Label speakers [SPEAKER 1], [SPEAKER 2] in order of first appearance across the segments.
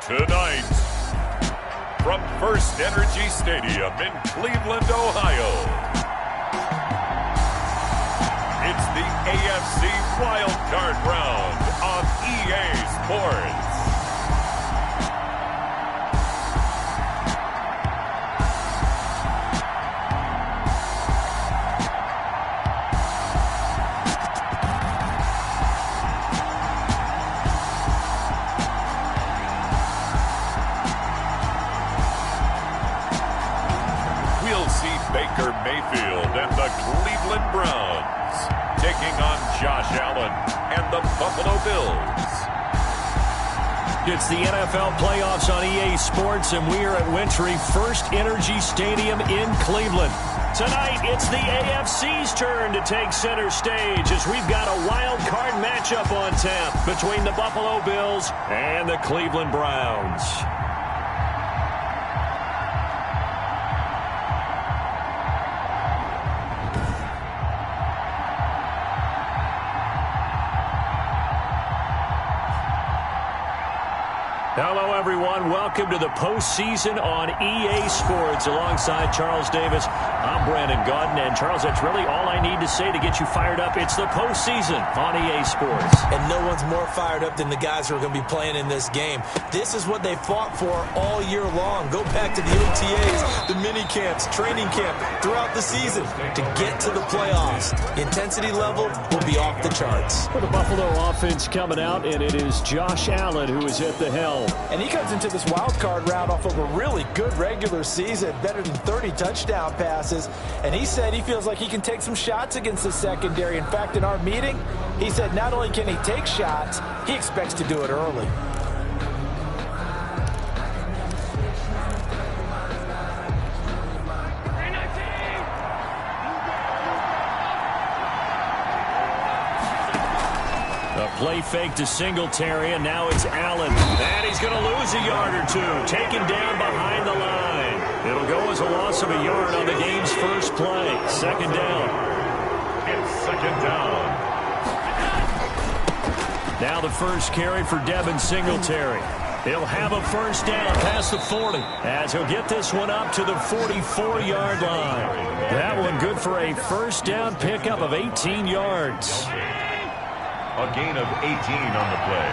[SPEAKER 1] Tonight, from First Energy Stadium in Cleveland, Ohio, it's the AFC Wildcard Round on EA Sports. Baker Mayfield and the Cleveland Browns taking on Josh Allen and the Buffalo Bills.
[SPEAKER 2] It's the NFL playoffs on EA Sports, and we are at Wintry First Energy Stadium in Cleveland. Tonight, it's the AFC's turn to take center stage as we've got a wild card matchup on tap between the Buffalo Bills and the Cleveland Browns. Hello, everyone. Welcome to the postseason on EA Sports. Alongside Charles Davis, I'm Brandon Gaudin. And, Charles, that's really all I need to say to get you fired up. It's the postseason on EA Sports.
[SPEAKER 3] And no one's more fired up than the guys who are going to be playing in this game. This is what they fought for all year long. Go back to the OTAs, the mini camps, training camp, throughout the season to get to the playoffs. Intensity level will be off the charts.
[SPEAKER 2] For the Buffalo offense coming out, and it is Josh Allen who is at the helm.
[SPEAKER 4] And he comes into this wild card round off of a really good regular season, better than 30 touchdown passes. And he said he feels like he can take some shots against the secondary. In fact, in our meeting, he said not only can he take shots, he expects to do it early.
[SPEAKER 2] Play fake to Singletary, and now it's Allen. And he's going to lose a yard or two. Taken down behind the line. It'll go as a loss of a yard on the game's first play. Second down.
[SPEAKER 1] It's second down.
[SPEAKER 2] Now the first carry for Devin Singletary. He'll have a first down past the 40 as he'll get this one up to the 44-yard line. That one good for a first down pickup of 18 yards.
[SPEAKER 1] A gain of 18 on the play.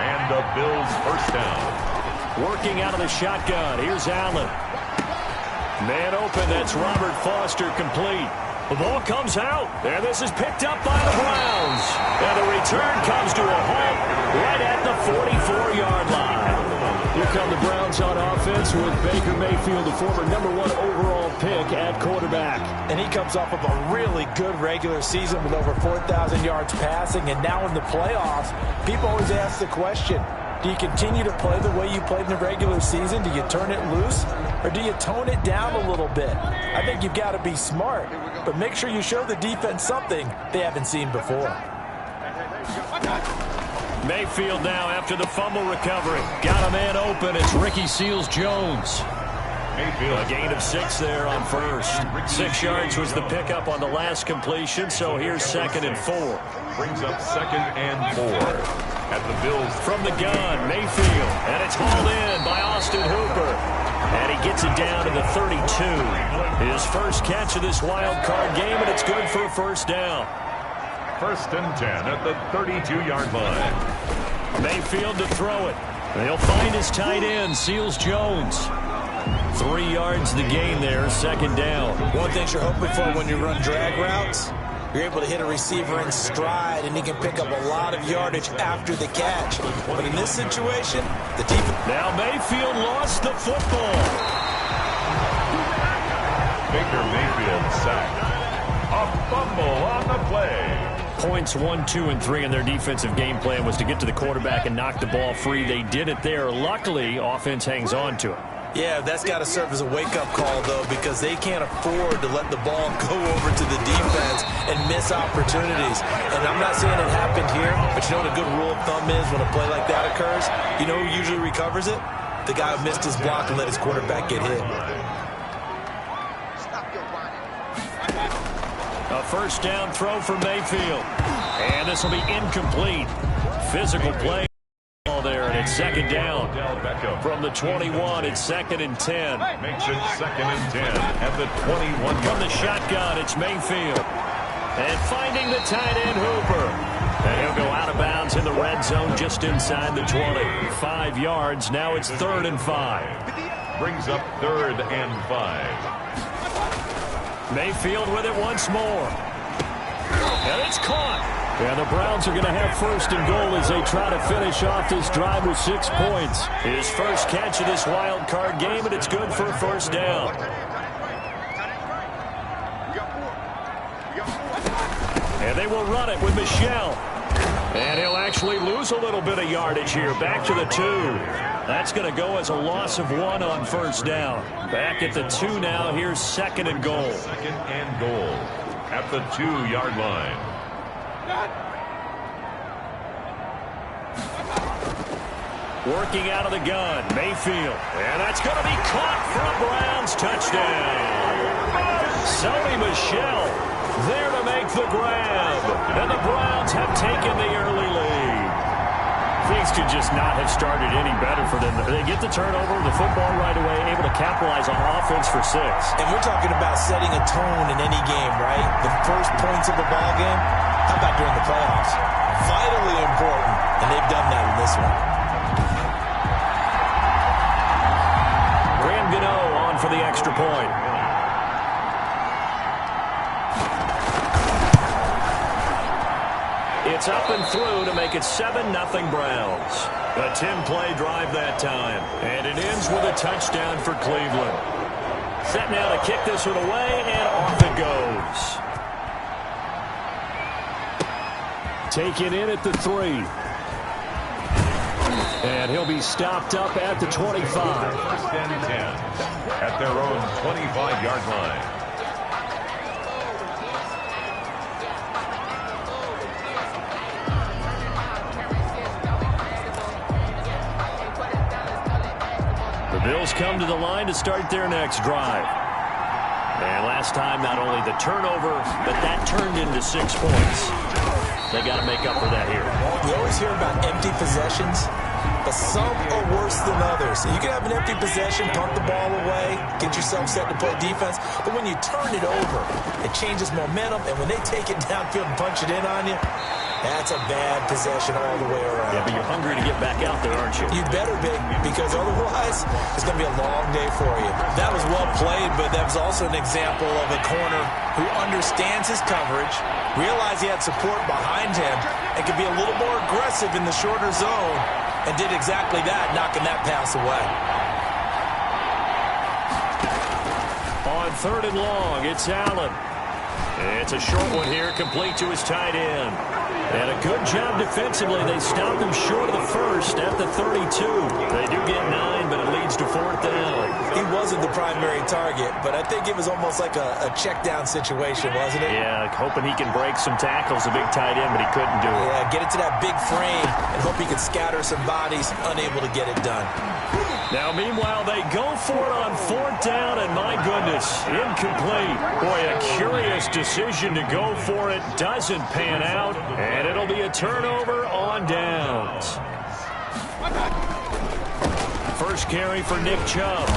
[SPEAKER 1] And the Bills first down.
[SPEAKER 2] Working out of the shotgun. Here's Allen. Man open. That's Robert Foster complete. The ball comes out. And this is picked up by the Browns. And the return comes to a halt right at the 44-yard line. Here come the Browns on offense with Baker Mayfield, the former #1 overall pick at quarterback.
[SPEAKER 4] And he comes off of a really good regular season with over 4,000 yards passing. And now in the playoffs, people always ask the question, do you continue to play the way you played in the regular season? Do you turn it loose? Or do you tone it down a little bit? I think you've got to be smart. But make sure you show the defense something they haven't seen before.
[SPEAKER 2] Mayfield now after the fumble recovery. Got a man open. It's Ricky Seals-Jones.
[SPEAKER 1] Mayfield.
[SPEAKER 2] A gain of 6 there on first. 6 yards was the pickup on the last completion, so here's 2nd and 4.
[SPEAKER 1] Brings up 2nd and 4 at the Bills.
[SPEAKER 2] From the gun, Mayfield. And it's hauled in by Austin Hooper. And he gets it down to the 32. His first catch of this wild card game, and it's good for a first down.
[SPEAKER 1] 1st and 10 at the 32-yard line.
[SPEAKER 2] Mayfield to throw it. They'll find his tight end, Seals-Jones. 3 yards the gain there, 2nd down.
[SPEAKER 3] One thing you're hoping for when you run drag routes, you're able to hit a receiver in stride, and he can pick up a lot of yardage after the catch. But in this situation, the defense...
[SPEAKER 2] Now Mayfield lost the football.
[SPEAKER 1] Baker Mayfield sacked. A fumble on the play.
[SPEAKER 2] Points 1, 2, and 3 in their defensive game plan was to get to the quarterback and knock the ball free. They did it there. Luckily, offense hangs on to it.
[SPEAKER 3] Yeah, that's got to serve as a wake-up call, though, because they can't afford to let the ball go over to the defense and miss opportunities. And I'm not saying it happened here, but you know what a good rule of thumb is when a play like that occurs? You know who usually recovers it? The guy who missed his block and let his quarterback get hit.
[SPEAKER 2] A first down throw for Mayfield. And this will be incomplete. Physical play there, and on second down. From the 21, it's 2nd and 10.
[SPEAKER 1] Makes it 2nd and 10 at the 21.
[SPEAKER 2] From the shotgun, it's Mayfield. And finding the tight end, Hooper. And he'll go out of bounds in the red zone just inside the 20. 5 yards. Now it's 3rd and 5.
[SPEAKER 1] Brings up 3rd and 5.
[SPEAKER 2] Mayfield with it once more. And it's caught. And the Browns are going to have 1st and goal as they try to finish off this drive with 6 points. His first catch of this wild card game, and it's good for a 1st down. And they will run it with Michel. And he'll actually lose a little bit of yardage here. Back to the 2. That's going to go as a loss of 1 on 1st down. Back at the 2 now. Here's 2nd and goal.
[SPEAKER 1] 2nd and goal at the 2-yard line.
[SPEAKER 2] Working out of the gun, Mayfield. And that's going to be caught for a Browns touchdown. Sony Michel there to make the grab. And the Browns have taken the early lead. Things could just not have started any better for them. They get the turnover, the football right away, able to capitalize on offense for 6.
[SPEAKER 3] And we're talking about setting a tone in any game, right? The first points of the ball game. How about during the playoffs? Vitally important, and they've done that in this one.
[SPEAKER 2] Graham Gano on for the extra point. It's up and through to make it 7-0 Browns. A 10-play drive that time. And it ends with a touchdown for Cleveland. Set now to kick this one away, and off it goes. Taken in at the 3. And he'll be stopped up at the 25.
[SPEAKER 1] 1st and 10 at their own 25-yard line.
[SPEAKER 2] The Bills come to the line to start their next drive. And last time, not only the turnover, but that turned into 6 points. They got to make up for that here.
[SPEAKER 3] We always hear about empty possessions, but some are worse than others. So you can have an empty possession, punt the ball away, get yourself set to play defense. But when you turn it over, it changes momentum. And when they take it downfield and punch it in on you, that's a bad possession all the way around.
[SPEAKER 2] Yeah, but you're hungry to get back out there, aren't you?
[SPEAKER 3] You better be, because otherwise it's going to be a long day for you. That was well played, but that was also an example of a corner who understands his coverage, realized he had support behind him, and could be a little more aggressive in the shorter zone, and did exactly that, knocking that pass away.
[SPEAKER 2] On 3rd and long, it's Allen. It's a short one here, complete to his tight end. And a good job defensively. They stop him short of the 1st at the 32. They do get 9, but it leads to 4th down.
[SPEAKER 3] He wasn't the primary target, but I think it was almost like a check-down situation, wasn't it?
[SPEAKER 2] Yeah, hoping he can break some tackles, a big tight end, but he couldn't do it.
[SPEAKER 3] Yeah, get it to that big frame and hope he can scatter some bodies, unable to get it done.
[SPEAKER 2] Now, meanwhile, they go for it on 4th down, and my goodness, incomplete. Boy, a curious decision to go for it. Doesn't pan out, and it'll be a turnover on downs. First carry for Nick Chubb.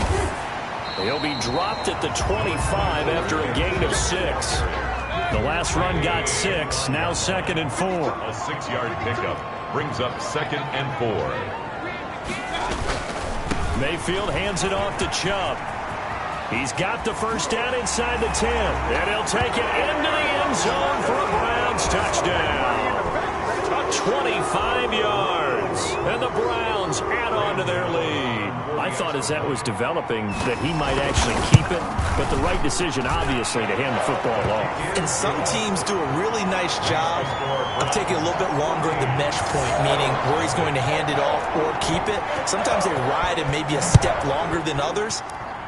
[SPEAKER 2] He'll be dropped at the 25 after a gain of 6. The last run got 6, now 2nd and 4.
[SPEAKER 1] A 6-yard pickup brings up 2nd and 4.
[SPEAKER 2] Mayfield hands it off to Chubb. He's got the first down inside the 10. And he'll take it into the end zone for a Browns touchdown. 25 yards. And the Browns add on to their lead. I thought as that was developing that he might actually keep it, but the right decision, obviously, to hand the football off.
[SPEAKER 3] And some teams do a really nice job of taking a little bit longer at the mesh point, meaning where he's going to hand it off or keep it. Sometimes they ride it maybe a step longer than others.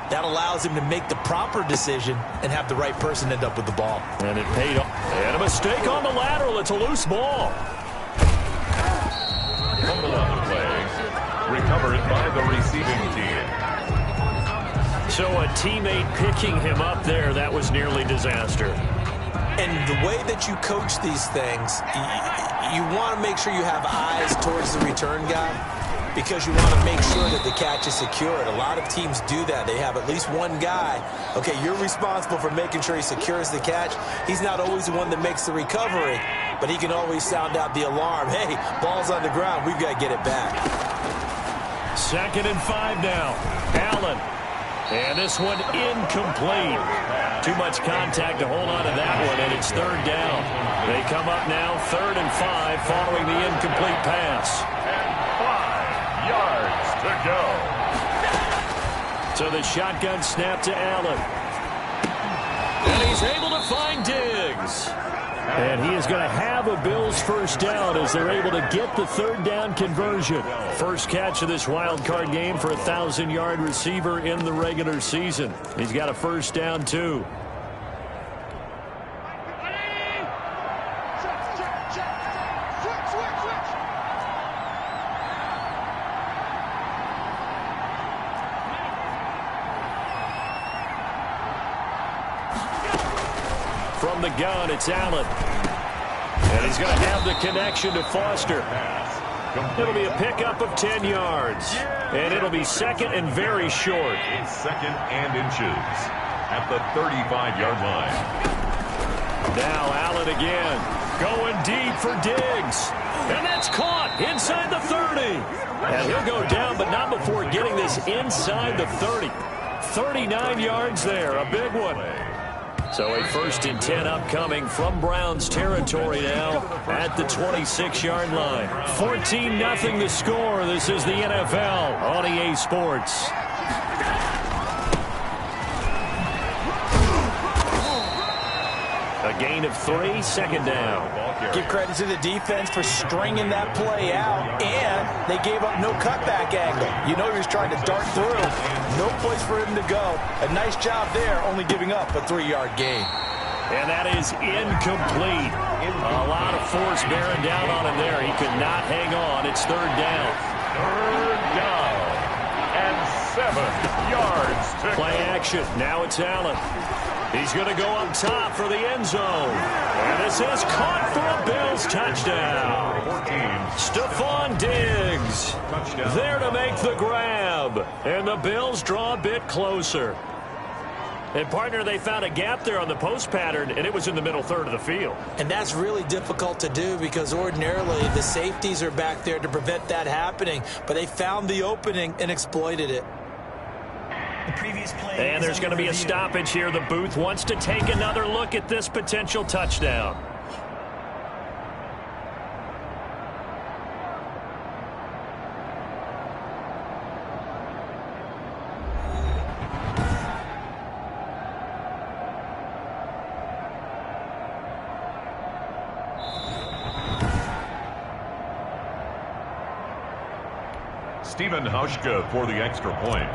[SPEAKER 3] That allows him to make the proper decision and have the right person end up with the ball.
[SPEAKER 2] And it paid off. And a mistake on the lateral. It's a loose ball.
[SPEAKER 1] Fumble on the play. Recovered by the receiving team.
[SPEAKER 2] So a teammate picking him up there, that was nearly disaster.
[SPEAKER 3] And the way that you coach these things, you want to make sure you have eyes towards the return guy. because you want to make sure that the catch is secured. A lot of teams do that. They have at least one guy. Okay, you're responsible for making sure he secures the catch. He's not always the one that makes the recovery, but he can always sound out the alarm. Hey, ball's on the ground. We've got to get it back.
[SPEAKER 2] 2nd and 5 now. Allen. And this one incomplete. Too much contact to hold on to that one, and it's 3rd down. They come up now 3rd and 5 following the incomplete pass.
[SPEAKER 1] And 5 yards to go.
[SPEAKER 2] So the shotgun snap to Allen. And he's able to find Diggs. And he is going to have a Bills first down as they're able to get the 3rd down conversion. First catch of this wild card game for a 1,000-yard receiver in the regular season. He's got a first down, too. From the gun, it's Allen. And he's going to have the connection to Foster. It'll be a pickup of 10 yards. And it'll be 2nd and very short.
[SPEAKER 1] It's 2nd and inches at the 35-yard line.
[SPEAKER 2] Now Allen again. Going deep for Diggs. And that's caught inside the 30. And he'll go down, but not before getting this inside the 30. 39 yards there, a big one. So a 1st and 10 upcoming from Browns territory now at the 26-yard line. 14-0 the score. This is the NFL on EA Sports. A gain of 3, 2nd down.
[SPEAKER 4] Give credit to the defense for stringing that play out, and they gave up no cutback angle. You know he was trying to dart through. No place for him to go. A nice job there, only giving up a 3-yard gain.
[SPEAKER 2] And that is incomplete. A lot of force bearing down on him there. He could not hang on. It's 3rd down.
[SPEAKER 1] 3rd down and 7 yards to
[SPEAKER 2] play action. Now it's Allen. He's going to go up top for the end zone. And this is caught for a Bills touchdown. 14. Stephon Diggs there to make the grab. And the Bills draw a bit closer. And, partner, they found a gap there on the post pattern, and it was in the middle 3rd of the field.
[SPEAKER 3] And that's really difficult to do because ordinarily the safeties are back there to prevent that happening. But they found the opening and exploited it.
[SPEAKER 5] The previous play
[SPEAKER 2] and there's going to be a stoppage here. The booth wants to take another look at this potential touchdown.
[SPEAKER 1] Stephen Hauschka for the extra point.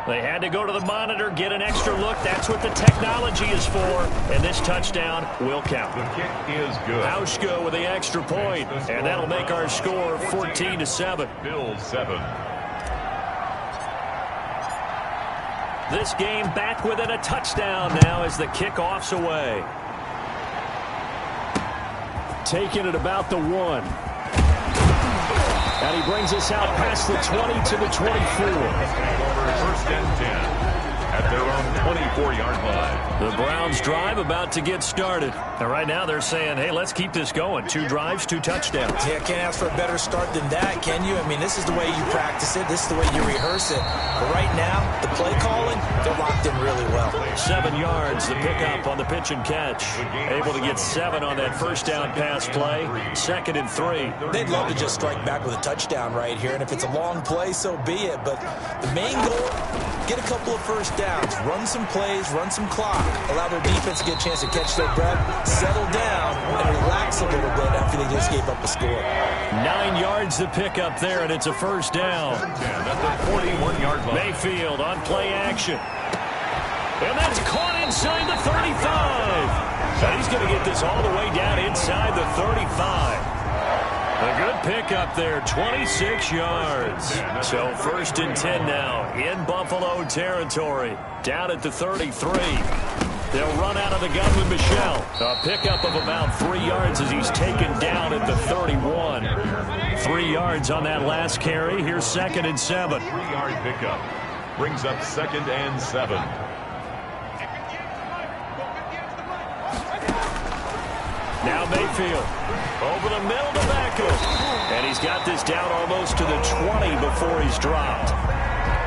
[SPEAKER 2] They had to go to the monitor, get an extra look. That's what the technology is for. And this touchdown will count.
[SPEAKER 1] The kick is good.
[SPEAKER 2] Hauschka with the extra point. And that'll make our score 14-7.
[SPEAKER 1] Bills 7.
[SPEAKER 2] This game back within a touchdown now as the kickoff's away. Taking it about the 1. And he brings us out past the 20 to the 24.
[SPEAKER 1] 1st and 10 at their own 24-yard line.
[SPEAKER 2] The Browns drive about to get started. And right now they're saying, hey, let's keep this going. 2 drives, 2 touchdowns.
[SPEAKER 3] Yeah, can't ask for a better start than that, can you? I mean, this is the way you practice it. This is the way you rehearse it. But right now, the play calling, they're locked in really well.
[SPEAKER 2] 7 yards, the pickup on the pitch and catch. Able to get 7 on that first down pass play. 2nd and 3.
[SPEAKER 3] They'd love to just strike back with a touchdown right here. And if it's a long play, so be it. But the main goal, get a couple of first downs. Run some plays, run some clock. Allow their defense to get a chance to catch their breath, settle down, and relax a little bit after they just gave up a score.
[SPEAKER 2] 9 yards to pick up there, and it's a first down.
[SPEAKER 1] At the 41-yard line.
[SPEAKER 2] Mayfield on play action. And that's caught inside the 35. So he's going to get this all the way down inside the 35. A good pickup there, 26 yards. So 1st and 10 now in Buffalo territory. Down at the 33. They'll run out of the gun with Michel. A pickup of about 3 yards as he's taken down at the 31. 3 yards on that last carry. Here's 2nd and 7.
[SPEAKER 1] 3-yard pickup. Brings up 2nd and 7.
[SPEAKER 2] Now Mayfield. Over the middle to Beckham. And he's got this down almost to the 20 before he's dropped.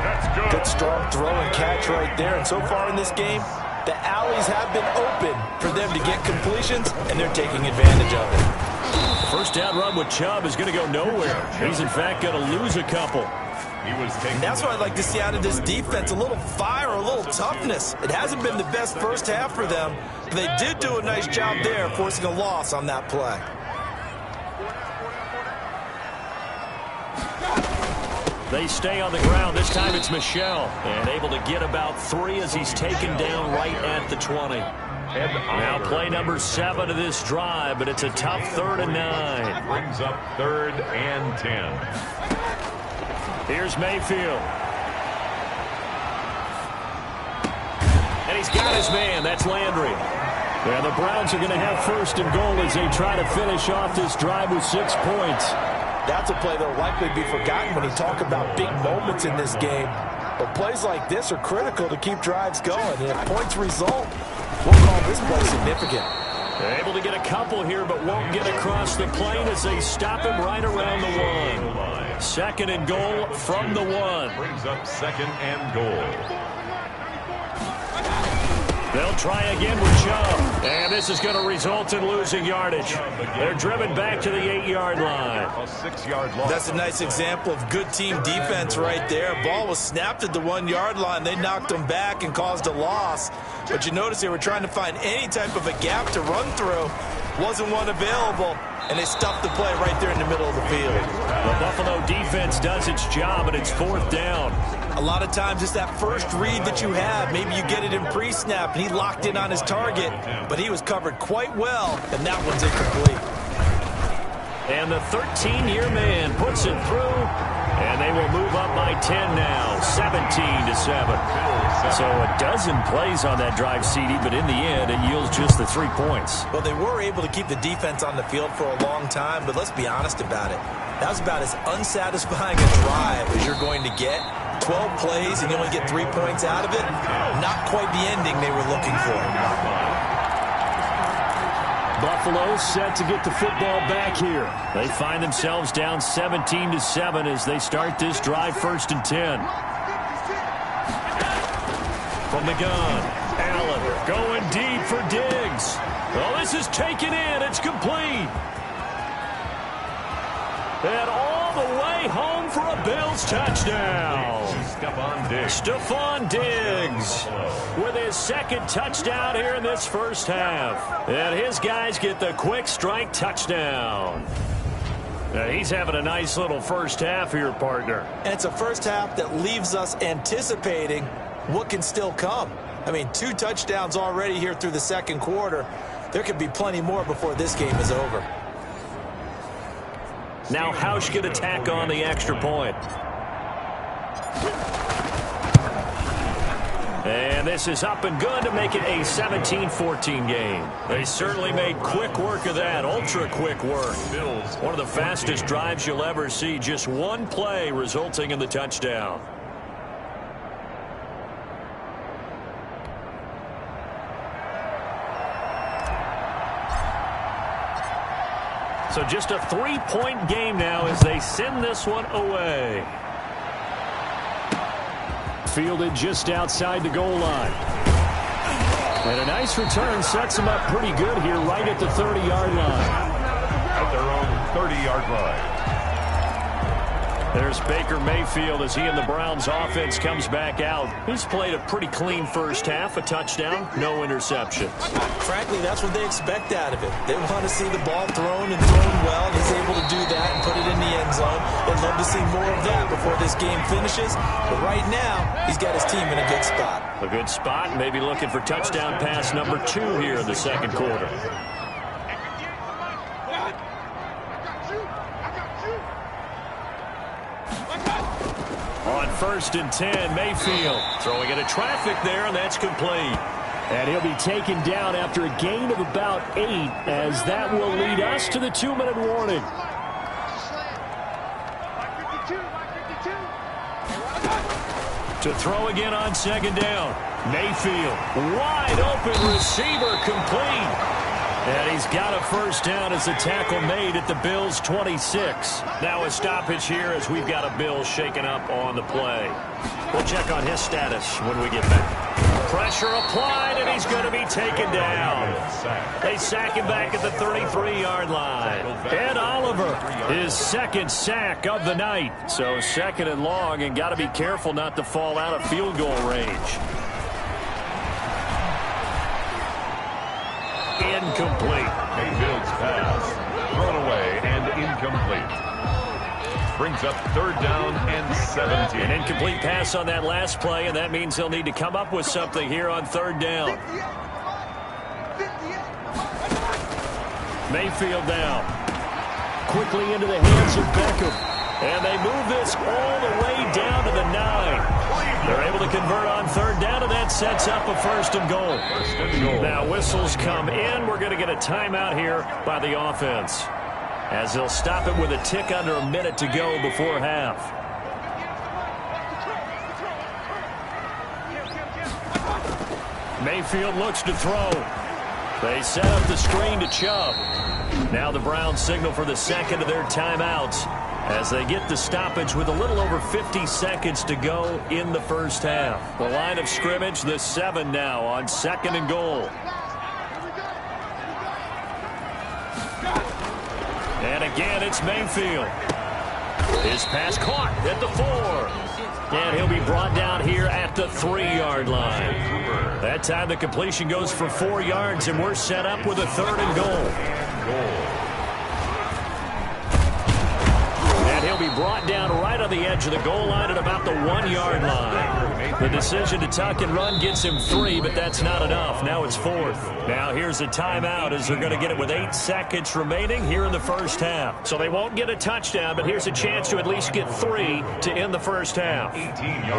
[SPEAKER 1] That's good.
[SPEAKER 4] Good strong throw and catch right there. And so far in this game, the alleys have been open for them to get completions, and they're taking advantage of it.
[SPEAKER 2] First down run with Chubb is going to go nowhere. He's, in fact, going to lose a couple.
[SPEAKER 3] And that's what I'd like to see out of this defense, a little fire, a little toughness. It hasn't been the best first half for them, but they did do a nice job there, forcing a loss on that play.
[SPEAKER 2] They stay on the ground. This time it's Michel. And able to get about 3 as he's taken down right at the 20. Now play number 7 of this drive, but it's a tough 3rd and 9.
[SPEAKER 1] Brings up 3rd and 10.
[SPEAKER 2] Here's Mayfield. And he's got his man. That's Landry. And the Browns are going to have 1st and goal as they try to finish off this drive with 6 points.
[SPEAKER 4] That's a play that will likely be forgotten when you talk about big moments in this game. But plays like this are critical to keep drives going. And if points result, we'll call this play significant.
[SPEAKER 2] They're able to get a couple here, but won't get across the plane as they stop him right around the 1. 2nd and goal from the 1.
[SPEAKER 1] Brings up 2nd and goal.
[SPEAKER 2] They'll try again with Chubb. And this is going to result in losing yardage. They're driven back to the 8-yard line.
[SPEAKER 1] A 6-yard loss.
[SPEAKER 3] That's a nice example of good team defense right there. Ball was snapped at the 1-yard line. They knocked them back and caused a loss. But you notice they were trying to find any type of a gap to run through. Wasn't one available, and they stuffed the play right there in the middle of the field.
[SPEAKER 2] The Buffalo defense does its job, and it's 4th down.
[SPEAKER 3] A lot of times it's that first read that you have. Maybe you get it in pre-snap, and he locked in on his target, but he was covered quite well, and that one's incomplete.
[SPEAKER 2] And the 13-year man puts it through, and they will move up by 10 now, 17-7. So a dozen plays on that drive, CD, but in the end, it yields just the 3 points.
[SPEAKER 3] Well, they were able to keep the defense on the field for a long time, but let's be honest about it. That was about as unsatisfying a drive as you're going to get. 12 plays and you only get 3 points out of it. Not quite the ending they were looking for.
[SPEAKER 2] Buffalo set to get the football back here. They find themselves down 17-7 as they start this drive 1st and 10. From the gun, Allen going deep for Diggs. Well, this is taken in. It's complete. And all the way home for a Bills touchdown. Stephon Diggs with his 2nd touchdown here in this first half. And his guys get the quick strike touchdown. Now he's having a nice little first half here, partner.
[SPEAKER 3] And it's a first half that leaves us anticipating what can still come. I mean, 2 touchdowns already here through the 2nd quarter. There could be plenty more before this game is over.
[SPEAKER 2] Now Hausch can attack on the extra point. And this is up and good to make it a 17-14 game. They certainly made quick work of that, ultra quick work. One of the fastest drives you'll ever see, just 1 play resulting in the touchdown. So just a 3-point game now as they send this one away. Fielded just outside the goal line. And a nice return sets them up pretty good here right at the 30-yard line.
[SPEAKER 1] At their own 30-yard line.
[SPEAKER 2] There's Baker Mayfield as he and the Browns offense comes back out. He's played a pretty clean first half, a touchdown, no interceptions.
[SPEAKER 3] Frankly, that's what they expect out of it. They want to see the ball thrown and thrown well. He's able to do that and put it in the end zone. They'd love to see more of that before this game finishes. But right now, he's got his team in a good spot.
[SPEAKER 2] A good spot, maybe looking for touchdown pass number 2 here in the 2nd quarter. On 1st and 10, Mayfield throwing into traffic there, and that's complete. And he'll be taken down after a gain of about 8, as that will lead us to the 2-minute warning. To throw again on second down. Mayfield, wide open receiver, complete. And he's got a first down as the tackle made at the Bills' 26. Now a stoppage here as we've got a Bills shaken up on the play. We'll check on his status when we get back. Pressure applied, and he's going to be taken down. They sack him back at the 33-yard line. Ed Oliver, his second sack of the night. So second and long, and got to be careful not to fall out of field goal range. Incomplete.
[SPEAKER 1] Mayfield's pass thrown away and incomplete. Brings up third down and 17.
[SPEAKER 2] An incomplete pass on that last play, and that means they'll need to come up with something here on third down. Mayfield down. Quickly into the hands of Beckham. And they move this all the way down to the 9. They're able to convert on third down, and that sets up a first and goal. Now whistles come in. We're going to get a timeout here by the offense, as they'll stop it with a tick under a minute to go before half. Mayfield looks to throw. They set up the screen to Chubb. Now the Browns signal for the second of their timeouts as they get the stoppage with a little over 50 seconds to go in the first half. The line of scrimmage, the 7 now on second and goal. And again, it's Mayfield. His pass caught at the 4. And he'll be brought down here at the 3-yard line. That time the completion goes for 4 yards, and we're set up with a third and goal. And he'll be brought down right on the edge of the goal line at about the 1-yard line. The decision to tuck and run gets him 3, but that's not enough. Now it's 4th. Now here's a timeout as they're going to get it with 8 seconds remaining here in the first half. So they won't get a touchdown, but here's a chance to at least get 3 to end the first half.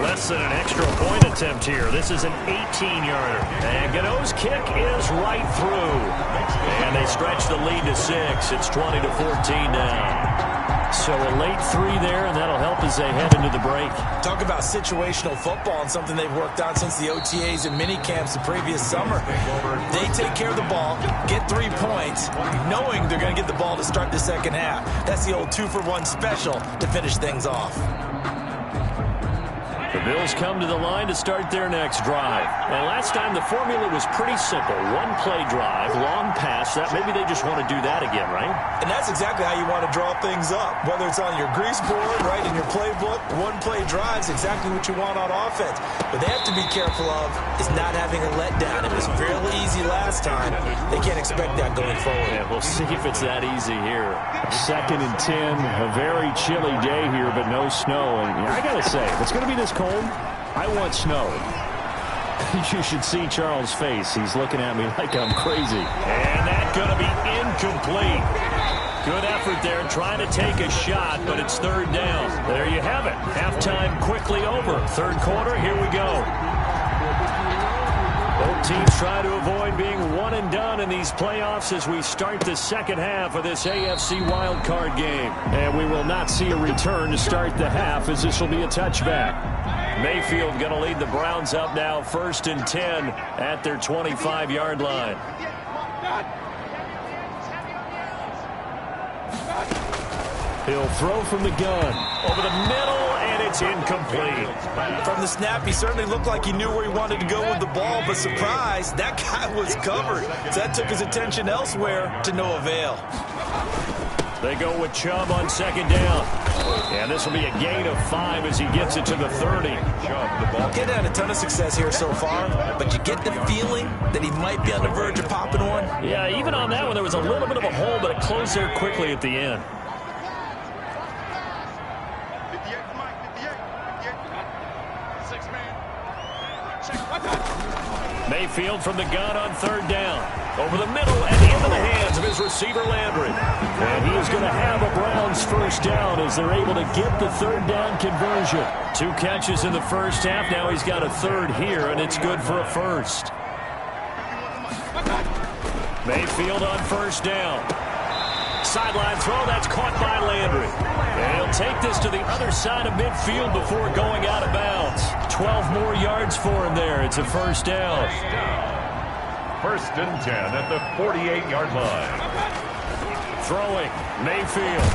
[SPEAKER 2] Less than an extra point attempt here. This is an 18-yarder. And Gano's kick is right through. And they stretch the lead to 6. It's 20-14 now. So a late 3 there, and that'll help as they head into the break.
[SPEAKER 3] Talk about situational football and something they've worked on since the OTAs and mini camps the previous summer. They take care of the ball, get 3 points, knowing they're going to get the ball to start the second half. That's the old 2-for-1 special to finish things off.
[SPEAKER 2] The Bills come to the line to start their next drive. And last time the formula was pretty simple. 1-play drive, long pass. That maybe they just want to do that again, right?
[SPEAKER 3] And that's exactly how you want to draw things up. Whether it's on your grease board, right, in your playbook, 1-play drive is exactly what you want on offense. What they have to be careful of is not having a letdown. It was fairly easy last time. They can't expect that going forward.
[SPEAKER 2] Yeah, we'll see if it's that easy here. 2nd and 10, a very chilly day here, but no snow. And I got to say, if it's going to be this cold, I want snow. You should see Charles' face. He's looking at me like I'm crazy. And that's going to be incomplete. Good effort there trying to take a shot, but it's third down. There you have it. Halftime quickly over. Third quarter, here we go. Both teams try to avoid being one and done in these playoffs as we start the second half of this AFC wildcard game. And we will not see a return to start the half as this will be a touchback. Mayfield going to lead the Browns up now, 1st and 10 at their 25-yard line. He'll throw from the gun. Over the middle, and it's incomplete.
[SPEAKER 3] From the snap, he certainly looked like he knew where he wanted to go with the ball, but surprise, that guy was covered. So that took his attention elsewhere to no avail.
[SPEAKER 2] They go with Chubb on second down. And this will be a gain of 5 as he gets it to the 30.
[SPEAKER 3] Getting had a ton of success here so far, but you get the feeling that he might be on the verge of popping one.
[SPEAKER 2] Yeah, even on that one, there was a little bit of a hole, but it closed there quickly at the end. Mayfield from the gun on third down. Over the middle and into the hands of his receiver, Landry. And he is going to have a Browns first down as they're able to get the third down conversion. 2 catches in the first half. Now he's got a third here, and it's good for a first. Mayfield on first down. Sideline throw, that's caught by Landry. And he'll take this to the other side of midfield before going out of bounds. 12 more yards for him there. It's a first down.
[SPEAKER 1] First and 10 at the 48-yard line.
[SPEAKER 2] Throwing, Mayfield.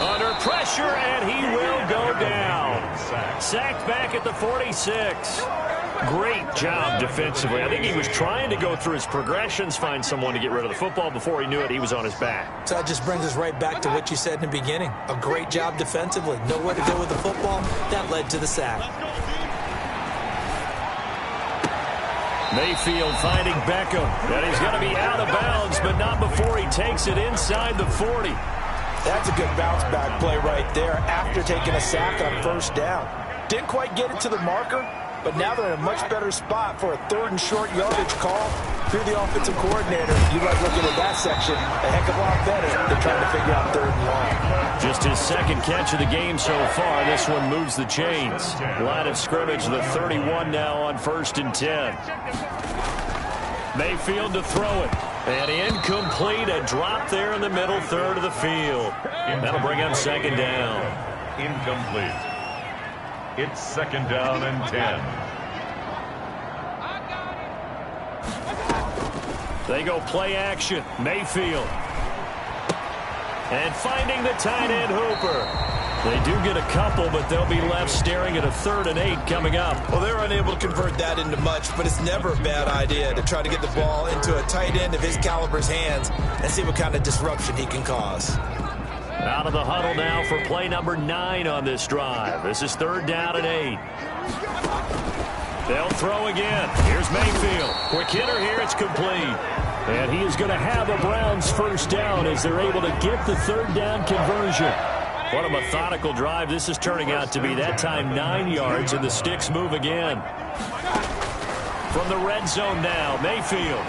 [SPEAKER 2] Under pressure, and he will go down. Sacked back at the 46. Great job defensively. I think he was trying to go through his progressions, find someone to get rid of the football. Before he knew it, he was on his back.
[SPEAKER 3] So that just brings us right back to what you said in the beginning. A great job defensively. Nowhere to go with the football. That led to the sack.
[SPEAKER 2] Mayfield finding Beckham. And he's going to be out of bounds, but not before he takes it inside the 40.
[SPEAKER 4] That's a good bounce back play right there after taking a sack on first down. Didn't quite get it to the marker, but now they're in a much better spot for a third and short yardage call. If you're the offensive coordinator, you like looking at that section a heck of a lot better than trying to figure out third and long.
[SPEAKER 2] Just his second catch of the game so far. This one moves the chains. Line of scrimmage, the 31 now on first and 10. Mayfield to throw it. And incomplete, a drop there in the middle third of the field. That'll bring him second down.
[SPEAKER 1] Incomplete. It's second down and 10.
[SPEAKER 2] They go play action. Mayfield. And finding the tight end Hooper. They do get a couple, but they'll be left staring at a 3rd and 8 coming up.
[SPEAKER 3] Well, they're unable to convert that into much, but it's never a bad idea to try to get the ball into a tight end of his caliber's hands and see what kind of disruption he can cause.
[SPEAKER 2] Out of the huddle now for play number 9 on this drive. This is 3rd down and 8. They'll throw again. Here's Mayfield. Quick hitter here. It's complete. And he is going to have a Browns first down as they're able to get the 3rd down conversion. What a methodical drive this is turning out to be. That time 9 yards, and the sticks move again. From the red zone now, Mayfield.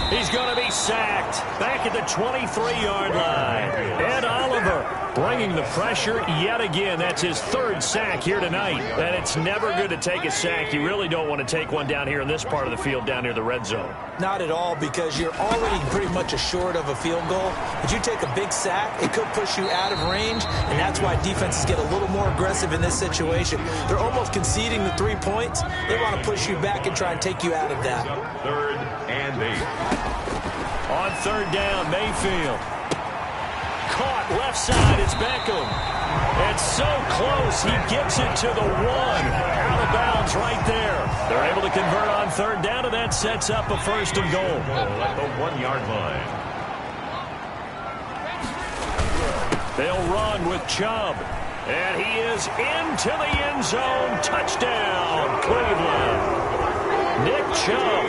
[SPEAKER 2] He's going to be sacked back at the 23-yard line. Ed Oliver bringing the pressure yet again. That's his 3rd sack here tonight. And it's never good to take a sack. You really don't want to take one down here in this part of the field down near the red zone.
[SPEAKER 3] Not at all, because you're already pretty much assured of a field goal. But you take a big sack, it could push you out of range, and that's why defenses get a little more aggressive in this situation. They're almost conceding the 3 points. They want to push you back and try and take you out of that.
[SPEAKER 1] 3rd and 8.
[SPEAKER 2] On 3rd down, Mayfield. Caught left side, it's Beckham. It's so close, he gets it to the 1. Out of bounds right there. They're able to convert on 3rd down, and that sets up a 1st and goal.
[SPEAKER 1] At the 1-yard line.
[SPEAKER 2] They'll run with Chubb. And he is into the end zone. Touchdown, Cleveland. Nick Chubb,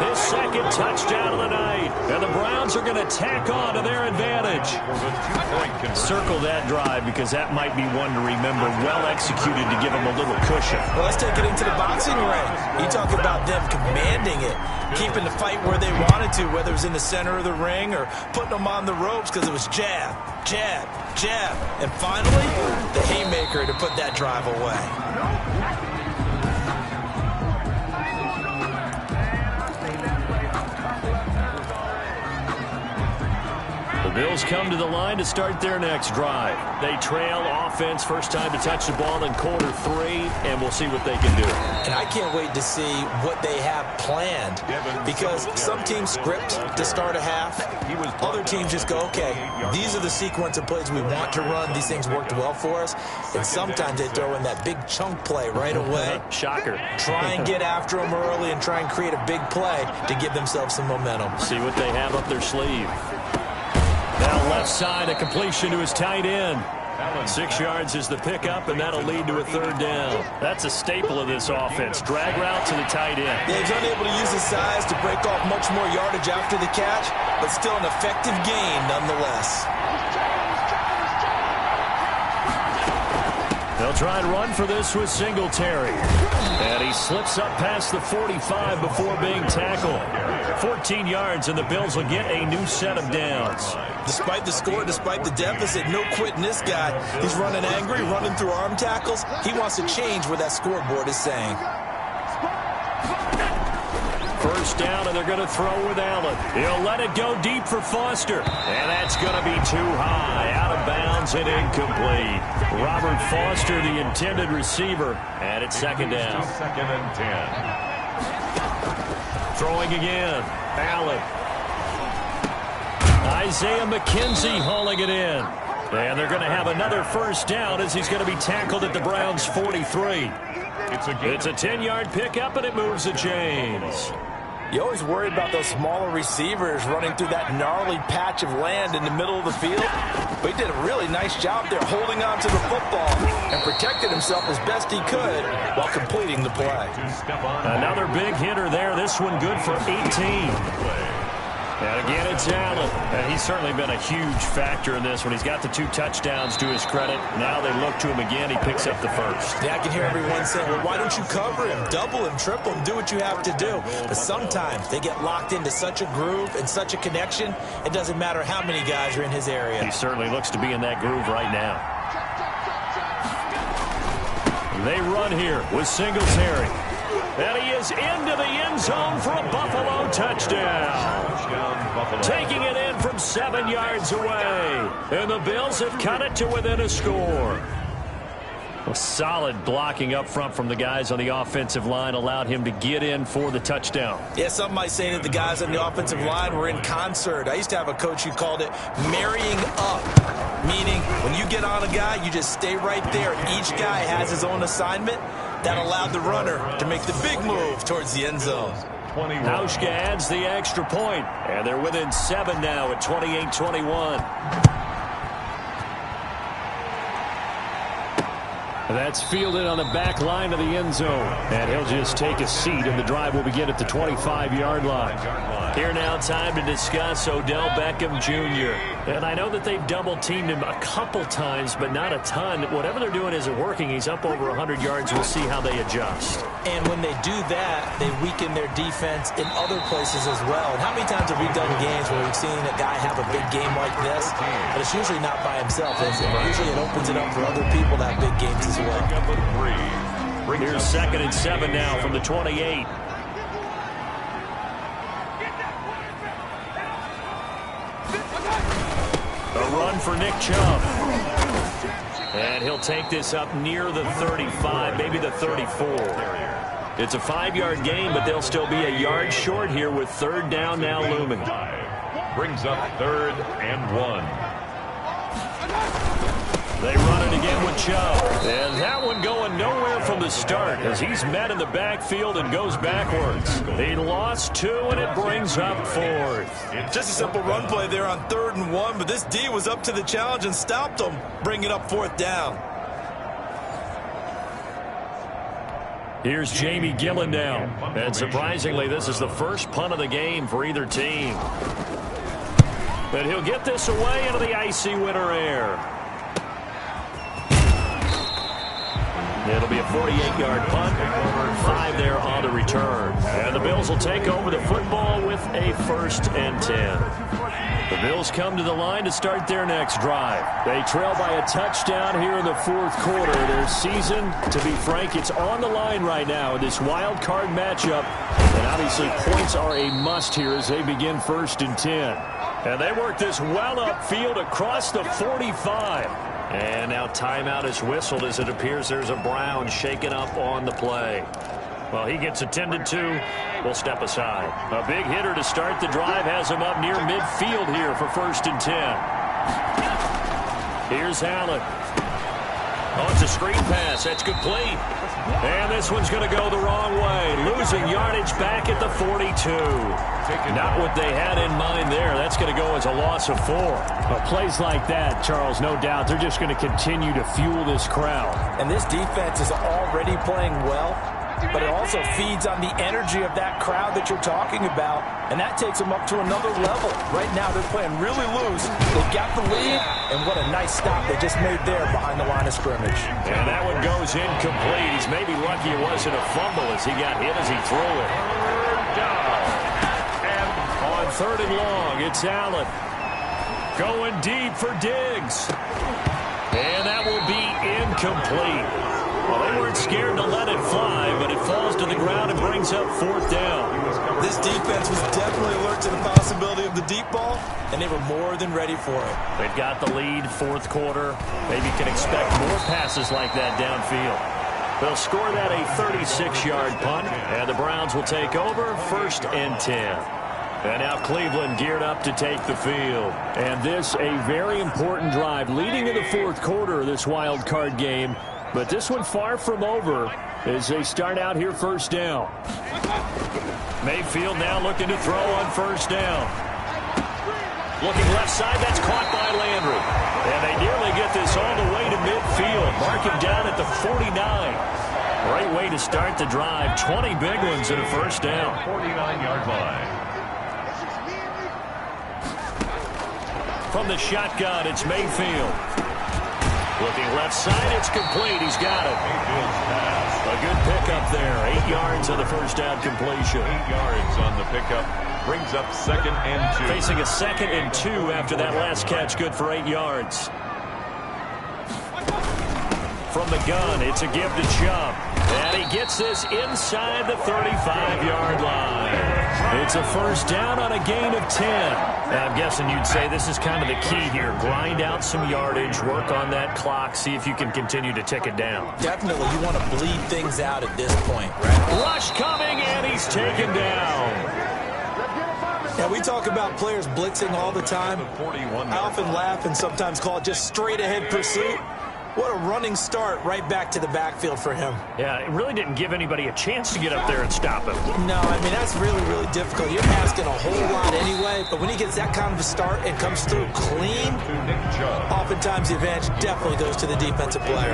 [SPEAKER 2] his 2nd touchdown of the night. And the Browns are going to tack on to their advantage. Circle that drive, because that might be one to remember. Well executed to give them a little cushion.
[SPEAKER 3] Well, let's take it into the boxing ring. You talk about them commanding it, keeping the fight where they wanted to, whether it was in the center of the ring or putting them on the ropes, because it was jab, jab, jab. And finally, the haymaker to put that drive away.
[SPEAKER 2] Bills come to the line to start their next drive. They trail offense, first time to touch the ball in quarter 3, and we'll see what they can do.
[SPEAKER 3] And I can't wait to see what they have planned, because some teams script to start a half. Other teams just go, okay, these are the sequence of plays we want to run. These things worked well for us. And sometimes they throw in that big chunk play right away.
[SPEAKER 2] Shocker.
[SPEAKER 3] Try and get after them early and try and create a big play to give themselves some momentum.
[SPEAKER 2] See what they have up their sleeve. Now left side, a completion to his tight end. 6 yards is the pickup, and that'll lead to a 3rd down. That's a staple of this offense. Drag route to the tight end.
[SPEAKER 3] Yeah, he's unable to use his size to break off much more yardage after the catch, but still an effective gain nonetheless.
[SPEAKER 2] They'll try and run for this with Singletary. And he slips up past the 45 before being tackled. 14 yards, and the Bills will get a new set of downs.
[SPEAKER 3] Despite the score, despite the deficit, no quitting this guy. He's running angry, running through arm tackles. He wants to change what that scoreboard is saying.
[SPEAKER 2] First down, and they're going to throw with Allen. He'll let it go deep for Foster. And that's going to be too high. Out of bounds and incomplete. Robert Foster, the intended receiver. And it's second down.
[SPEAKER 1] Second and 10.
[SPEAKER 2] Throwing again. Allen. Isaiah McKenzie hauling it in. And they're going to have another first down as he's going to be tackled at the Browns' 43. It's a 10-yard pickup, and it moves the chains.
[SPEAKER 4] You always worry about those smaller receivers running through that gnarly patch of land in the middle of the field. But he did a really nice job there holding on to the football and protected himself as best he could while completing the play.
[SPEAKER 2] Another big hitter there. This one good for 18. And again, it's Allen. And he's certainly been a huge factor in this one. He's got the 2 touchdowns to his credit. Now they look to him again. He picks up the first.
[SPEAKER 3] Yeah, I can hear everyone saying, well, why don't you cover him? Double him, triple him, do what you have to do. But sometimes they get locked into such a groove and such a connection, it doesn't matter how many guys are in his area.
[SPEAKER 2] He certainly looks to be in that groove right now. They run here with Singletary. And he is into the end zone for a Buffalo touchdown. Taking it in from 7 yards away. And the Bills have cut it to within a score. A solid blocking up front from the guys on the offensive line allowed him to get in for the touchdown.
[SPEAKER 3] Yeah, some might say that the guys on the offensive line were in concert. I used to have a coach who called it marrying up, meaning when you get on a guy, you just stay right there. Each guy has his own assignment. That allowed the runner to make the big move towards the end zone.
[SPEAKER 2] Hauschka adds the extra point, and they're within 7 now at 28-21. That's fielded on the back line of the end zone. And he'll just take a seat, and the drive will begin at the 25-yard line. Here now, time to discuss Odell Beckham Jr. And I know that they've double-teamed him a couple times, but not a ton. Whatever they're doing isn't working. He's up over 100 yards. We'll see how they adjust.
[SPEAKER 3] And when they do that, they weaken their defense in other places as well. And how many times have we done games where we've seen a guy have a big game like this? But it's usually not by himself, is it? Usually it opens it up for other people to have big games as well.
[SPEAKER 2] Here's second and 7 now from the 28. A run for Nick Chubb. And he'll take this up near the 35, maybe the 34. It's a 5-yard gain, but they'll still be a yard short here with third down now looming.
[SPEAKER 1] Brings up 3rd and 1.
[SPEAKER 2] They run it again with Chubb. And that one going nowhere from the start as he's met in the backfield and goes backwards. He lost 2, and it brings up 4th.
[SPEAKER 3] Just a simple run play there on 3rd and 1, but this D was up to the challenge and stopped him, bringing up 4th down.
[SPEAKER 2] Here's Jamie Gillen now. And surprisingly, this is the first punt of the game for either team. But he'll get this away into the icy winter air. It'll be a 48-yard punt. 5 there on the return. And the Bills will take over the football with a 1st and 10. The Bills come to the line to start their next drive. They trail by a touchdown here in the 4th quarter. Their season, to be frank, it's on the line right now in this wild card matchup. And obviously points are a must here as they begin 1st and 10. And they work this well upfield across the 45. And now timeout is whistled as it appears there's a Brown shaken up on the play. Well, he gets attended to. We'll step aside. A big hitter to start the drive has him up near midfield here for 1st and 10. Here's Allen. Oh, it's a screen pass. That's complete. And this one's going to go the wrong way. Losing yardage back at the 42. Not what they had in mind there. That's going to go as a loss of 4. But plays like that, Charles, no doubt, they're just going to continue to fuel this crowd.
[SPEAKER 4] And this defense is already playing well, but it also feeds on the energy of that crowd that you're talking about, and that takes them up to another level. Right now, they're playing really loose. They've got the lead, and what a nice stop they just made there behind the line of scrimmage.
[SPEAKER 2] And that one goes incomplete. He's maybe lucky it wasn't a fumble as he got hit as he threw it. And on 3rd and long, it's Allen. Going deep for Diggs. And that will be incomplete. Well, they weren't scared to let it fly, but it falls to the ground and brings up 4th down.
[SPEAKER 3] This defense was definitely alert to the possibility of the deep ball, and they were more than ready for it.
[SPEAKER 2] They've got the lead, 4th quarter. Maybe can expect more passes like that downfield. They'll score that a 36-yard punt, and the Browns will take over 1st and 10. And now Cleveland geared up to take the field. And this a very important drive leading in the 4th quarter of this wild card game. But this one far from over as they start out here 1st down. Mayfield now looking to throw on 1st down. Looking left side, that's caught by Landry. And they nearly get this all the way to midfield. Mark him down at the 49. Great way to start the drive. 20 big ones in a 1st down.
[SPEAKER 1] 49-yard line.
[SPEAKER 2] From the shotgun, it's Mayfield. Looking left side, it's complete. He's got it.
[SPEAKER 1] Mayfield's pass.
[SPEAKER 2] A good pickup there. 8 yards on the 1st down completion.
[SPEAKER 1] 8 yards on the pickup. Brings up 2nd and 2.
[SPEAKER 2] Facing a 2nd and 2 after that last catch. Good for 8 yards. From the gun, it's a give to Chubb. And he gets this inside the 35-yard line. It's a 1st down on a gain of 10. Now, I'm guessing you'd say this is kind of the key here. Grind out some yardage, work on that clock, see if you can continue to tick it down.
[SPEAKER 3] Definitely, you want to bleed things out at this point, right?
[SPEAKER 2] Rush coming, and he's taken down.
[SPEAKER 3] Yeah, we talk about players blitzing all the time. I often laugh and sometimes call it just straight-ahead pursuit. What a running start right back to the backfield for him.
[SPEAKER 2] Yeah, it really didn't give anybody a chance to get up there and stop him.
[SPEAKER 3] No, I mean, that's really, really difficult. You're asking a whole lot anyway, but when he gets that kind of a start and comes through clean, oftentimes the advantage definitely goes to the defensive player.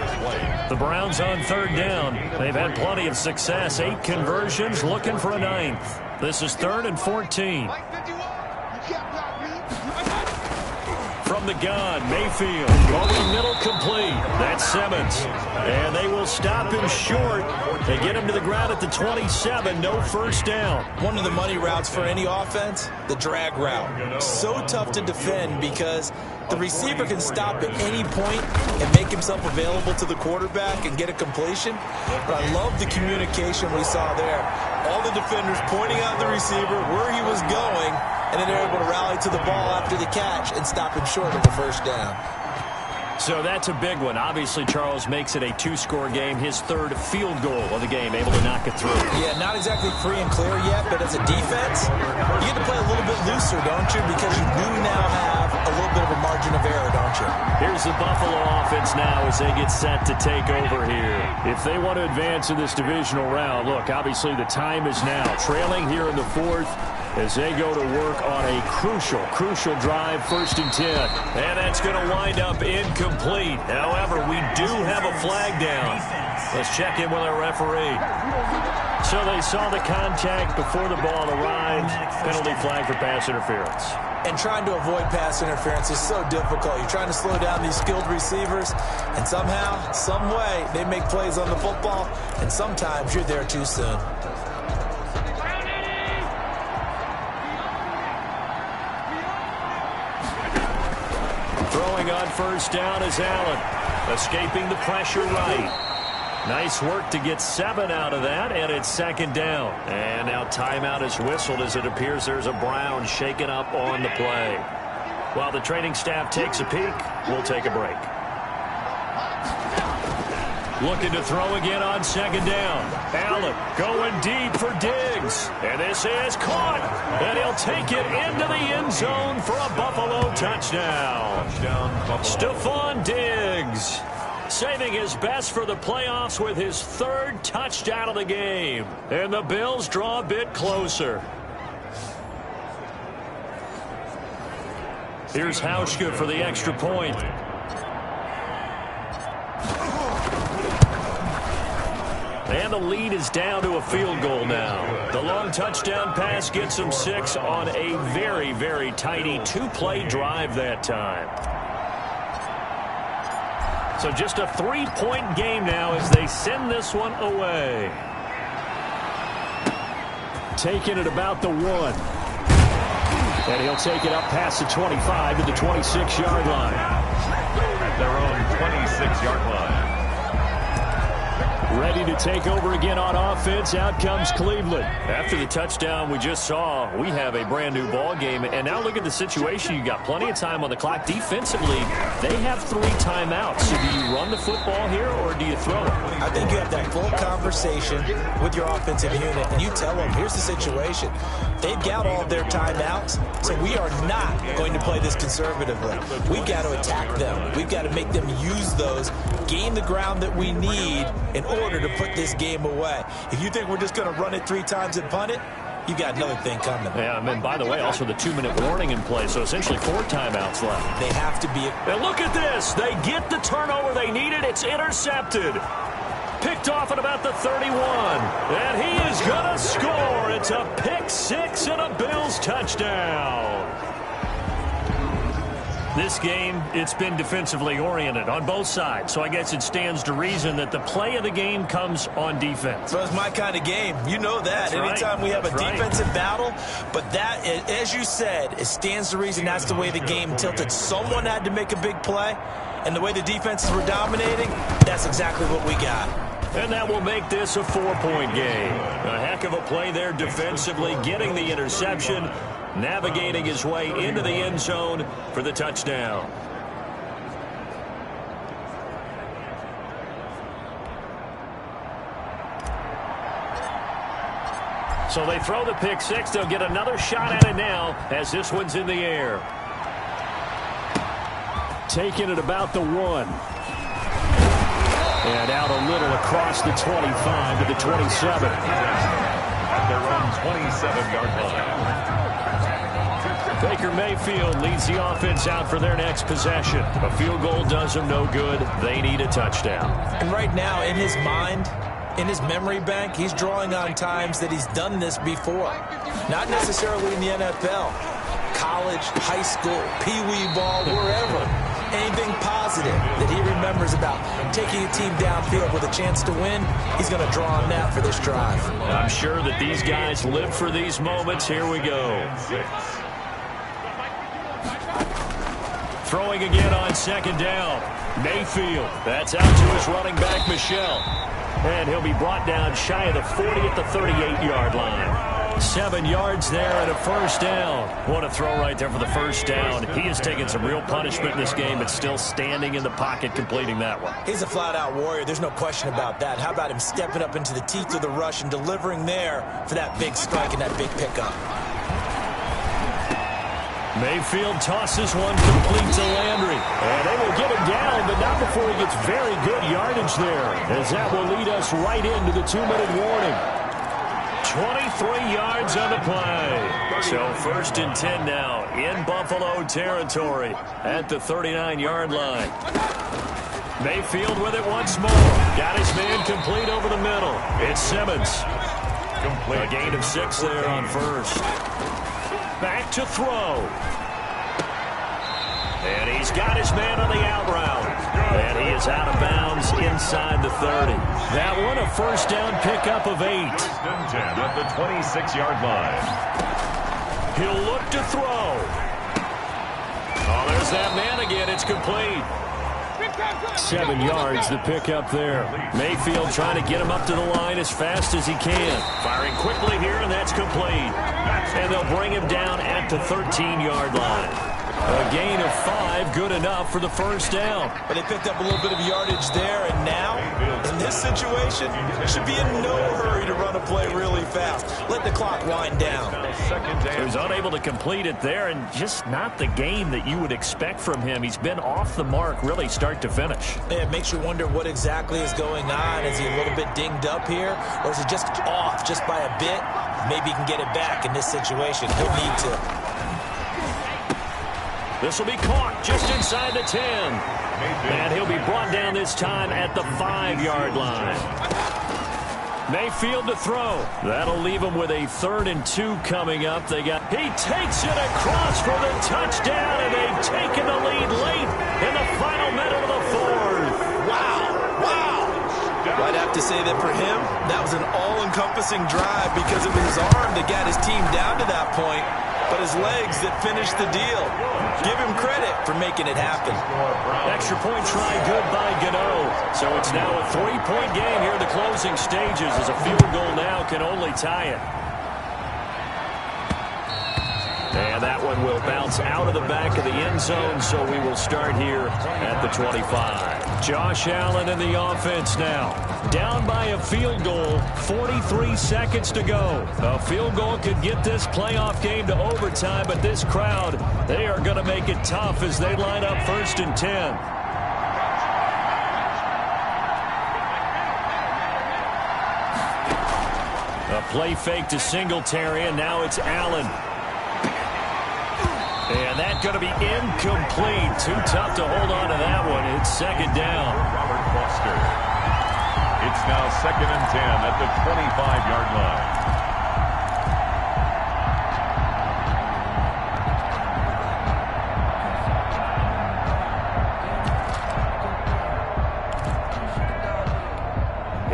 [SPEAKER 2] The Browns on 3rd down. They've had plenty of success. 8 conversions, looking for a 9th. This is 3rd and 14. From the gun, Mayfield over middle complete. That's Simmons. And they will stop him short. They get him to the ground at the 27. No 1st down.
[SPEAKER 3] One of the money routes for any offense, the drag route. So tough to defend because the receiver can stop at any point and make himself available to the quarterback and get a completion. But I love the communication we saw there. All the defenders pointing out the receiver, where he was going, and then they're able to rally to the ball after the catch and stop him short of the 1st down.
[SPEAKER 2] So that's a big one. Obviously, Charles makes it a 2-score game. His 3rd field goal of the game, able to knock it through.
[SPEAKER 3] Yeah, not exactly free and clear yet, but as a defense, you get to play a little bit looser, don't you? Because you do now have a little bit of a margin of error, don't you?
[SPEAKER 2] Here's the Buffalo offense now as they get set to take over here. If they want to advance in this divisional round, look, obviously the time is now. Trailing here in the 4th. As they go to work on a crucial drive, 1st and 10. And that's going to wind up incomplete. However, we do have a flag down. Let's check in with our referee. So they saw the contact before the ball arrived. Penalty flag for pass interference.
[SPEAKER 3] And trying to avoid pass interference is so difficult. You're trying to slow down these skilled receivers, and somehow, some way, they make plays on the football, and sometimes you're there too soon.
[SPEAKER 2] Throwing on 1st down is Allen. Escaping the pressure right. Nice work to get 7 out of that, and it's 2nd down. And now timeout is whistled as it appears there's a Brown shaken up on the play. While the training staff takes a peek, we'll take a break. Looking to throw again on 2nd down. Allen going deep for Diggs. And this is caught. And he'll take it into the end zone for a Buffalo touchdown. Stephon Diggs saving his best for the playoffs with his 3rd touchdown of the game. And the Bills draw a bit closer. Here's Hauschka for the extra point. And the lead is down to a field goal now. The long touchdown pass gets them 6 on a very, very tidy 2-play drive that time. So just a 3-point game now as they send this one away. Taking it about the 1. And he'll take it up past the 25 to the 26-yard line.
[SPEAKER 1] At their own 26-yard line.
[SPEAKER 2] Ready to take over again on offense. Out comes Cleveland. After the touchdown we just saw, we have a brand new ball game. And now look at the situation. You got plenty of time on the clock. Defensively, they have 3 timeouts. So do you run the football here or do you throw it?
[SPEAKER 3] I think you have that full conversation with your offensive unit, and you tell them, here's the situation. They've got all of their timeouts, so we are not going to play this conservatively. We've got to attack them. We've got to make them use those, gain the ground that we need in order to put this game away. If you think we're just going to run it 3 times and punt it, you got another thing coming.
[SPEAKER 2] Yeah, and by the way, also the 2-minute warning in play, so essentially 4 timeouts left.
[SPEAKER 3] They have to be.
[SPEAKER 2] And look at this. They get the turnover they needed. It's intercepted. Picked off at about the 31. And he is going to score. It's a pick 6 and a Bills touchdown. This game, it's been defensively oriented on both sides. So I guess it stands to reason that the play of the game comes on defense.
[SPEAKER 3] So it's my kind of game. You know that.
[SPEAKER 2] That's
[SPEAKER 3] Anytime
[SPEAKER 2] right.
[SPEAKER 3] we have a
[SPEAKER 2] That's
[SPEAKER 3] defensive battle. But that, as you said, it stands to reason that's the way the game tilted. Someone had to make a big play. And the way the defenses were dominating, that's exactly what we got.
[SPEAKER 2] And that will make this a 4-point game. A heck of a play there defensively, getting the interception, navigating his way into the end zone for the touchdown. So they throw the pick 6. They'll get another shot at it now as this one's in the air. Taking it about the 1. And out a little across the 25 to the 27.
[SPEAKER 1] Their own 27-yard line.
[SPEAKER 2] Baker Mayfield leads the offense out for their next possession. A field goal does them no good. They need a touchdown.
[SPEAKER 3] And right now, in his mind, in his memory bank, he's drawing on times that he's done this before. Not necessarily in the NFL. College, high school, pee-wee ball, wherever. Anything positive that he remembers about taking a team downfield with a chance to win, he's going to draw on that for this drive.
[SPEAKER 2] I'm sure that these guys live for these moments. Here we go. Throwing again on 2nd down. Mayfield. That's out to his running back, Michel. And he'll be brought down shy of the 40 at the 38-yard line. 7 yards there and a first down. What a throw right there for the first down. He has taken some real punishment in this game, but still standing in the pocket completing that one.
[SPEAKER 3] He's a flat-out warrior. There's no question about that. How about him stepping up into the teeth of the rush and delivering there for that big strike and that big pickup?
[SPEAKER 2] Mayfield tosses one complete to Landry. And they will get him down, but not before he gets very good yardage there, as that will lead us right into the 2-minute warning. 23 yards on the play. So 1st and 10 now in Buffalo territory at the 39-yard line. Mayfield with it once more. Got his man complete over the middle. It's Simmons. A gain of 6 there on 1st. Back to throw. And he's got his man on the out route. And he is out of bounds inside the 30. That one a first down pickup of 8.
[SPEAKER 1] 1st and 10 at the 26-yard line.
[SPEAKER 2] He'll look to throw. Oh, there's that man again. It's complete. 7 yards the pickup there. Mayfield trying to get him up to the line as fast as he can. Firing quickly here, and that's complete. And they'll bring him down at the 13-yard line. A gain of 5, good enough for the first down.
[SPEAKER 3] But they picked up a little bit of yardage there, and now, in this situation, should be in no hurry to run a play really fast. Let the clock wind down.
[SPEAKER 2] He was unable to complete it there, and just not the game that you would expect from him. He's been off the mark, really, start to finish.
[SPEAKER 3] It makes you wonder what exactly is going on. Is he a little bit dinged up here, or is he just off just by a bit? Maybe he can get it back in this situation. He'll need to.
[SPEAKER 2] This will be caught just inside the 10. And he'll be brought down this time at the 5-yard line. Mayfield to throw. That'll leave him with a 3rd and 2 coming up. He takes it across for the touchdown, and they've taken the lead late in the final minute of the 4th.
[SPEAKER 3] Wow. I'd have to say that for him, that was an all-encompassing drive because it was his arm that got his team down to that point. but his legs that finished the deal. Give him credit for making it happen.
[SPEAKER 2] Extra point try good by Gano. So it's now a 3-point game here in the closing stages as a field goal now can only tie it. And that one will bounce out of the back of the end zone, so we will start here at the 25. Josh Allen in the offense now. Down by a field goal, 43 seconds to go. A field goal could get this playoff game to overtime, but this crowd, they are going to make it tough as they line up 1st and 10. A play fake to Singletary, and now it's Allen. And that's going to be incomplete. Too tough to hold on to that one. It's 2nd down.
[SPEAKER 1] Robert Foster. It's now 2nd and 10 at the 25-yard line.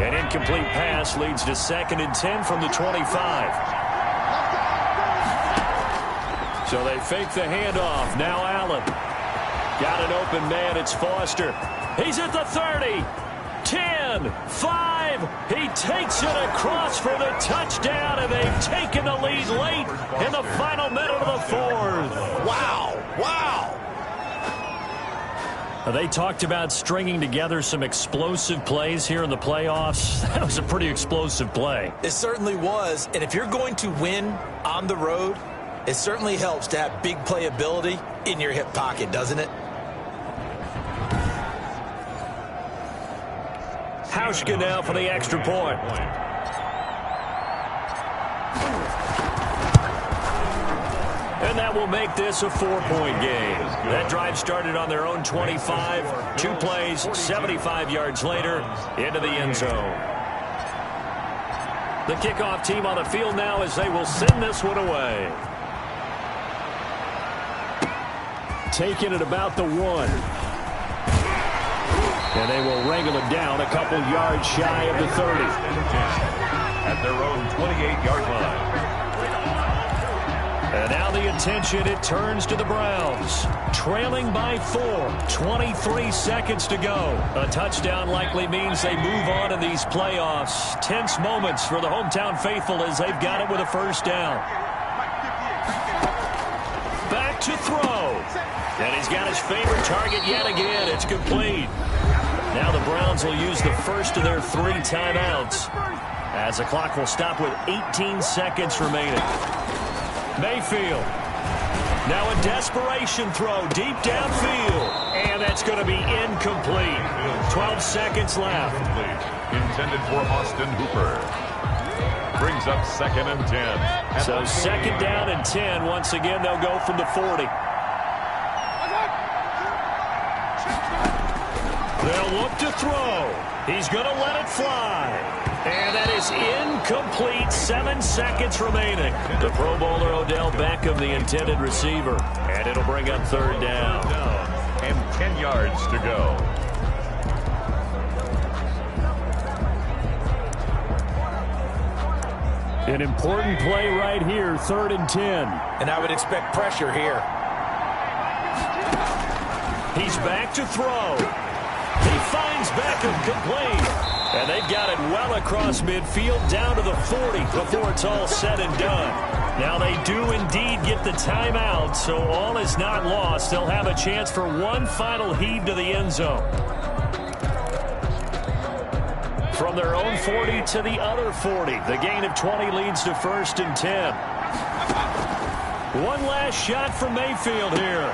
[SPEAKER 2] An incomplete pass leads to 2nd and 10 from the 25. So they fake the handoff. Now Allen. Got an open man. It's Foster. He's at the 30. 10. 5. He takes it across for the touchdown, and they've taken the lead late in the final minute of the 4th.
[SPEAKER 3] Wow. Wow.
[SPEAKER 2] They talked about stringing together some explosive plays here in the playoffs. That was a pretty explosive play.
[SPEAKER 3] It certainly was. And if you're going to win on the road, it certainly helps to have big playability in your hip pocket, doesn't it?
[SPEAKER 2] Hauschka now for the extra point. And that will make this a 4-point game. That drive started on their own 25. 2 plays, 75 yards later, into the end zone. The kickoff team on the field now as they will send this one away. Taking it about the 1. And they will wrangle it down a couple yards shy of the 30.
[SPEAKER 1] At their own 28-yard line.
[SPEAKER 2] And now the attention, it turns to the Browns. Trailing by 4. 23 seconds to go. A touchdown likely means they move on in these playoffs. Tense moments for the hometown faithful as they've got it with a 1st down. Back to throw. And he's got his favorite target yet again. It's complete. Now the Browns will use the first of their 3 timeouts as the clock will stop with 18 seconds remaining. Mayfield. Now a desperation throw deep downfield. And that's going to be incomplete. 12 seconds left.
[SPEAKER 1] Intended for Austin Hooper. Brings up 2nd and 10.
[SPEAKER 2] So 2nd down and 10. Once again, they'll go from the 40. They'll look to throw. He's going to let it fly. And that is incomplete. 7 seconds remaining. The Pro Bowler Odell Beckham, the intended receiver. And it'll bring up 3rd down.
[SPEAKER 1] And 10 yards to go.
[SPEAKER 2] An important play right here, 3rd and 10.
[SPEAKER 3] And I would expect pressure here.
[SPEAKER 2] He's back to throw. He finds Beckham complete. And they've got it well across midfield down to the 40 before it's all said and done. Now they do indeed get the timeout, so all is not lost. They'll have a chance for one final heave to the end zone. From their own 40 to the other 40. The gain of 20 leads to 1st and 10. One last shot from Mayfield here.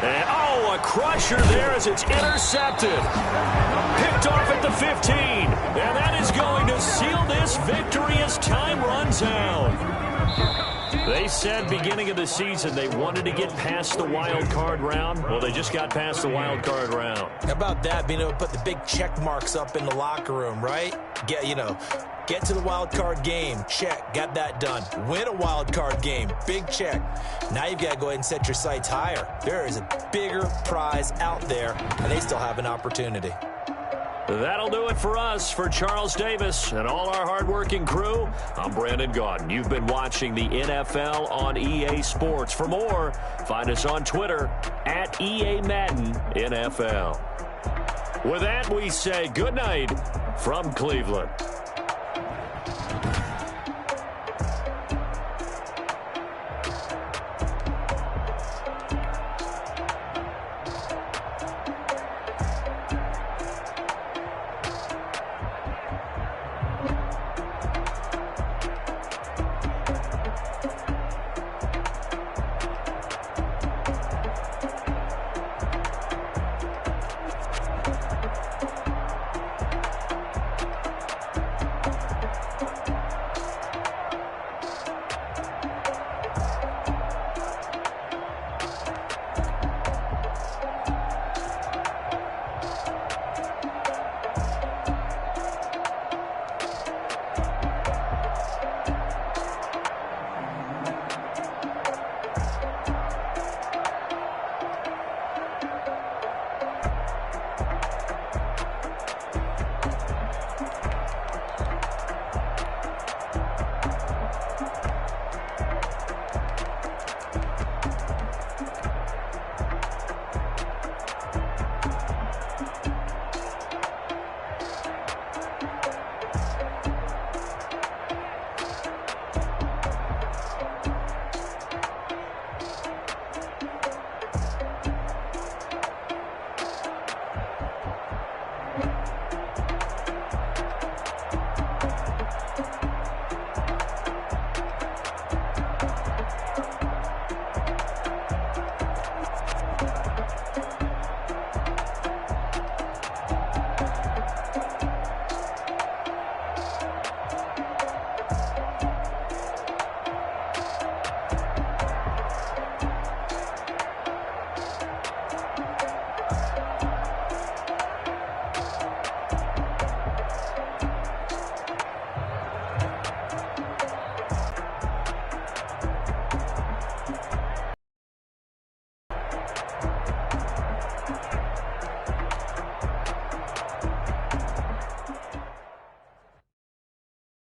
[SPEAKER 2] And, oh, a crusher there as it's intercepted. Picked off at the 15. And that is going to seal this victory as time runs out. They said beginning of the season they wanted to get past the wild card round. Well, they just got past the wild card round.
[SPEAKER 3] How about that, being able to put the big check marks up in the locker room, right? Get to the wild card game. Check. Got that done. Win a wild card game. Big check. Now you've got to go ahead and set your sights higher. There is a bigger prize out there, and they still have an opportunity.
[SPEAKER 2] That'll do it for us. For Charles Davis and all our hardworking crew, I'm Brandon Gaudin. You've been watching the NFL on EA Sports. For more, find us on Twitter at EA Madden NFL. With that, we say good night from Cleveland.